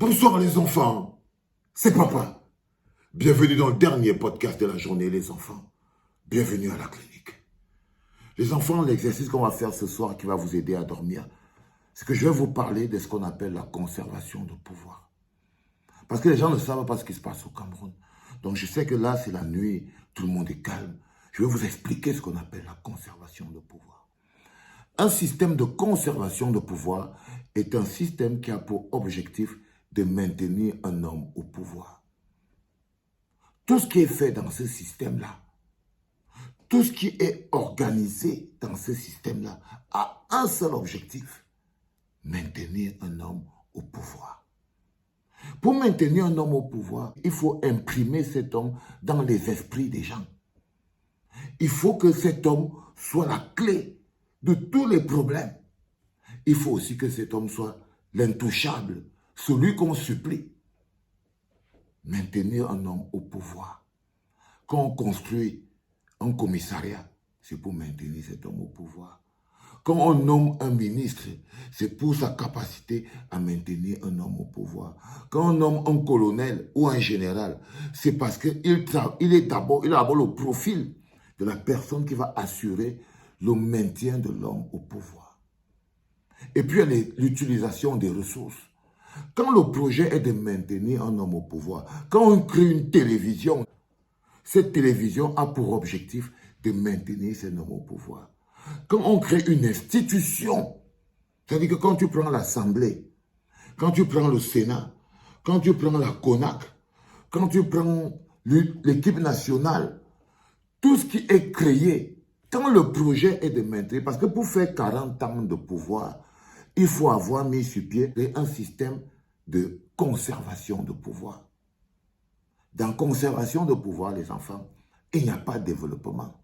Bonsoir les enfants, c'est papa. Bienvenue dans le dernier podcast de la journée les enfants. Bienvenue à la clinique. Les enfants, l'exercice qu'on va faire ce soir qui va vous aider à dormir, c'est que je vais vous parler de ce qu'on appelle la conservation de pouvoir. Parce que les gens ne savent pas ce qui se passe au Cameroun. Donc je sais que là c'est la nuit, tout le monde est calme. Je vais vous expliquer ce qu'on appelle la conservation de pouvoir. Un système de conservation de pouvoir est un système qui a pour objectif de maintenir un homme au pouvoir. Tout ce qui est fait dans ce système-là, tout ce qui est organisé dans ce système-là a un seul objectif, maintenir un homme au pouvoir. Pour maintenir un homme au pouvoir, il faut imprimer cet homme dans les esprits des gens. Il faut que cet homme soit la clé de tous les problèmes. Il faut aussi que cet homme soit l'intouchable, celui qu'on supplie. Maintenir un homme au pouvoir. Quand on construit un commissariat, c'est pour maintenir cet homme au pouvoir. Quand on nomme un ministre, c'est pour sa capacité à maintenir un homme au pouvoir. Quand on nomme un colonel ou un général, c'est parce qu'il a d'abord le profil de la personne qui va assurer le maintien de l'homme au pouvoir. Et puis, il y a l'utilisation des ressources. Quand le projet est de maintenir un homme au pouvoir, quand on crée une télévision, cette télévision a pour objectif de maintenir cet homme au pouvoir. Quand on crée une institution, c'est-à-dire que quand tu prends l'Assemblée, quand tu prends le Sénat, quand tu prends la CONAC, quand tu prends l'équipe nationale, tout ce qui est créé, quand le projet est de maintenir, parce que pour faire 40 ans de pouvoir, il faut avoir mis sur pied un système de conservation de pouvoir. Dans conservation de pouvoir, les enfants, il n'y a pas de développement.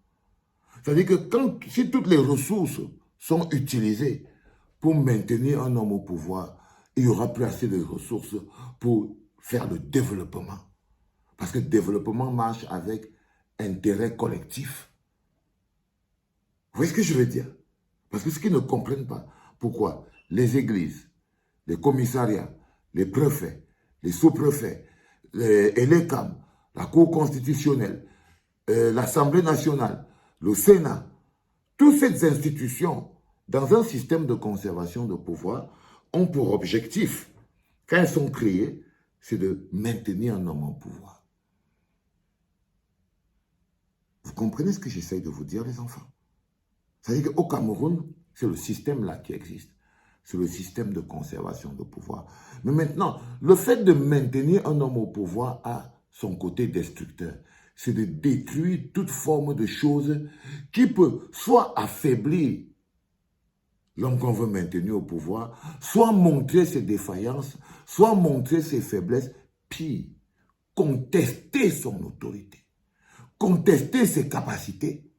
C'est-à-dire que si toutes les ressources sont utilisées pour maintenir un homme au pouvoir, il n'y aura plus assez de ressources pour faire le développement. Parce que le développement marche avec intérêt collectif. Vous voyez ce que je veux dire? Parce que ceux qui ne comprennent pas pourquoi les églises, les commissariats, les préfets, les sous-préfets, et les CAM, la Cour constitutionnelle, l'Assemblée nationale, le Sénat, toutes ces institutions, dans un système de conservation de pouvoir, ont pour objectif, quand elles sont créées, c'est de maintenir un homme en pouvoir. Vous comprenez ce que j'essaye de vous dire, les enfants? C'est-à-dire qu'au Cameroun, c'est le système-là qui existe. C'est le système de conservation de pouvoir. Mais maintenant, le fait de maintenir un homme au pouvoir a son côté destructeur. C'est de détruire toute forme de choses qui peut soit affaiblir l'homme qu'on veut maintenir au pouvoir, soit montrer ses défaillances, soit montrer ses faiblesses, puis contester son autorité, contester ses capacités.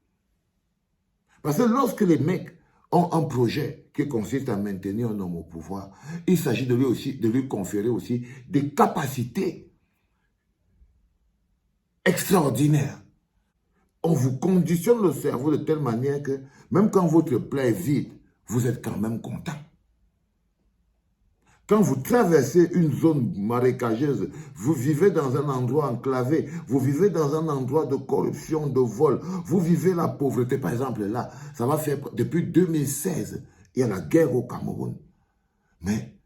Parce que lorsque les mecs ont un projet qui consiste à maintenir un homme au pouvoir, il s'agit de lui conférer aussi des capacités extraordinaires. On vous conditionne le cerveau de telle manière que même quand votre plat est vide, vous êtes quand même content. Quand vous traversez une zone marécageuse, vous vivez dans un endroit enclavé, vous vivez dans un endroit de corruption, de vol, vous vivez la pauvreté. Par exemple, là, ça va faire depuis 2016, il y a la guerre au Cameroun. Mais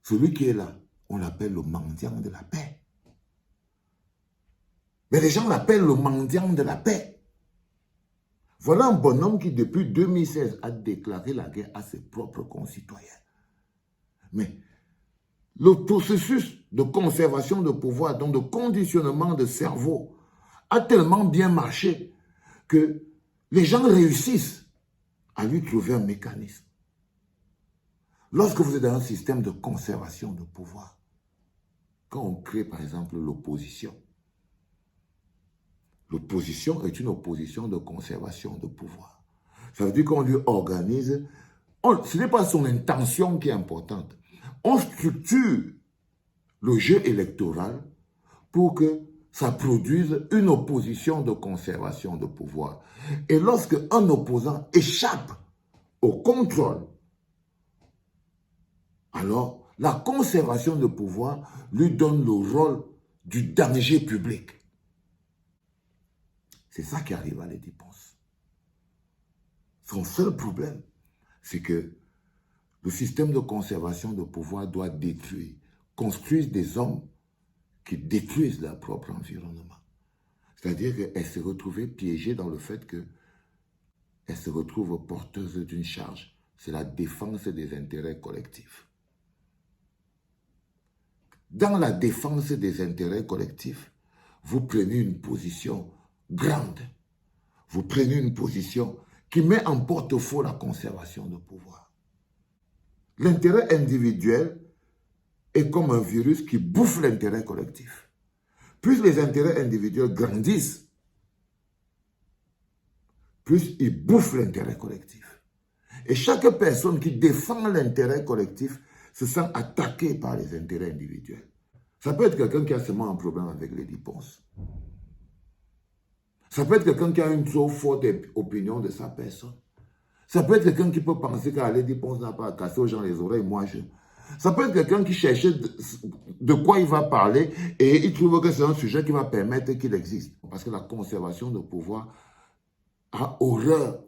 celui qui est là, on l'appelle le mendiant de la paix. Mais les gens l'appellent le mendiant de la paix. Voilà un bonhomme qui, depuis 2016, a déclaré la guerre à ses propres concitoyens. Mais le processus de conservation de pouvoir, donc de conditionnement de cerveau, a tellement bien marché que les gens réussissent à lui trouver un mécanisme. Lorsque vous êtes dans un système de conservation de pouvoir, quand on crée par exemple l'opposition, l'opposition est une opposition de conservation de pouvoir. Ça veut dire qu'on lui organise, ce n'est pas son intention qui est importante. On structure le jeu électoral pour que ça produise une opposition de conservation de pouvoir. Et lorsque un opposant échappe au contrôle, alors la conservation de pouvoir lui donne le rôle du danger public. C'est ça qui arrive à l'Édipe. Son seul problème, c'est que le système de conservation de pouvoir doit construire des hommes qui détruisent leur propre environnement. C'est-à-dire qu'elle s'est retrouvée piégée dans le fait qu'elle se retrouve porteuse d'une charge. C'est la défense des intérêts collectifs. Dans la défense des intérêts collectifs, vous prenez une position grande. Vous prenez une position qui met en porte-à-faux la conservation de pouvoir. L'intérêt individuel est comme un virus qui bouffe l'intérêt collectif. Plus les intérêts individuels grandissent, plus ils bouffent l'intérêt collectif. Et chaque personne qui défend l'intérêt collectif se sent attaquée par les intérêts individuels. Ça peut être quelqu'un qui a seulement un problème avec les dépenses. Ça peut être quelqu'un qui a une trop forte opinion de sa personne. Ça peut être quelqu'un qui peut penser qu'à l'Édipe n'a pas à casser aux gens les oreilles, Ça peut être quelqu'un qui cherchait de quoi il va parler et il trouve que c'est un sujet qui va permettre qu'il existe. Parce que la conservation de pouvoir a horreur,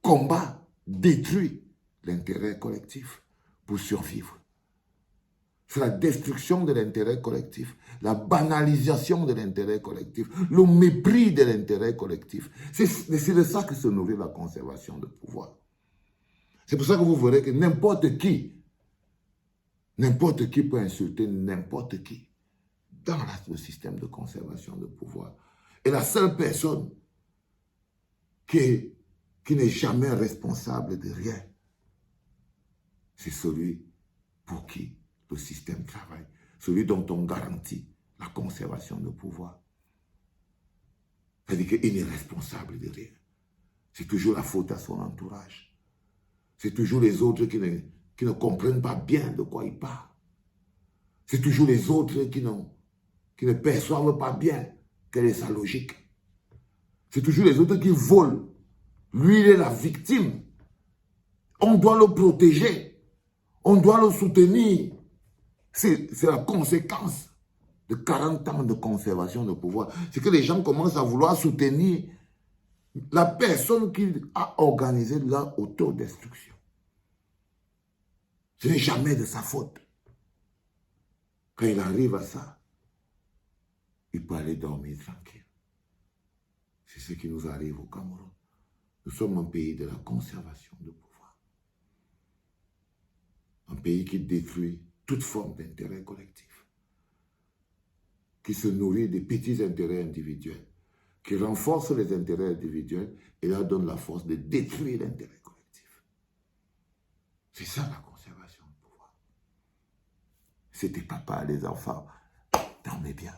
combat, détruit l'intérêt collectif pour survivre. C'est la destruction de l'intérêt collectif, la banalisation de l'intérêt collectif, le mépris de l'intérêt collectif. C'est de ça que se nourrit la conservation de pouvoir. C'est pour ça que vous verrez que n'importe qui peut insulter n'importe qui dans le système de conservation de pouvoir. Et la seule personne qui n'est jamais responsable de rien, c'est celui pour qui le système travaille, celui dont on garantit la conservation de pouvoir. C'est-à-dire qu'il est responsable de rien. C'est toujours la faute à son entourage. C'est toujours les autres qui ne comprennent pas bien de quoi il parle. C'est toujours les autres qui ne perçoivent pas bien quelle est sa logique. C'est toujours les autres qui volent. Lui, il est la victime. On doit le protéger. On doit le soutenir. C'est la conséquence de 40 ans de conservation de pouvoir. C'est que les gens commencent à vouloir soutenir la personne qui a organisé leur autodestruction. Ce n'est jamais de sa faute. Quand il arrive à ça, il peut aller dormir tranquille. C'est ce qui nous arrive au Cameroun. Nous sommes un pays de la conservation de pouvoir. Un pays qui détruit toute forme d'intérêt collectif, qui se nourrit des petits intérêts individuels, qui renforce les intérêts individuels et leur donne la force de détruire l'intérêt collectif. C'est ça la conservation de pouvoir. C'était papa, les enfants, dormez bien.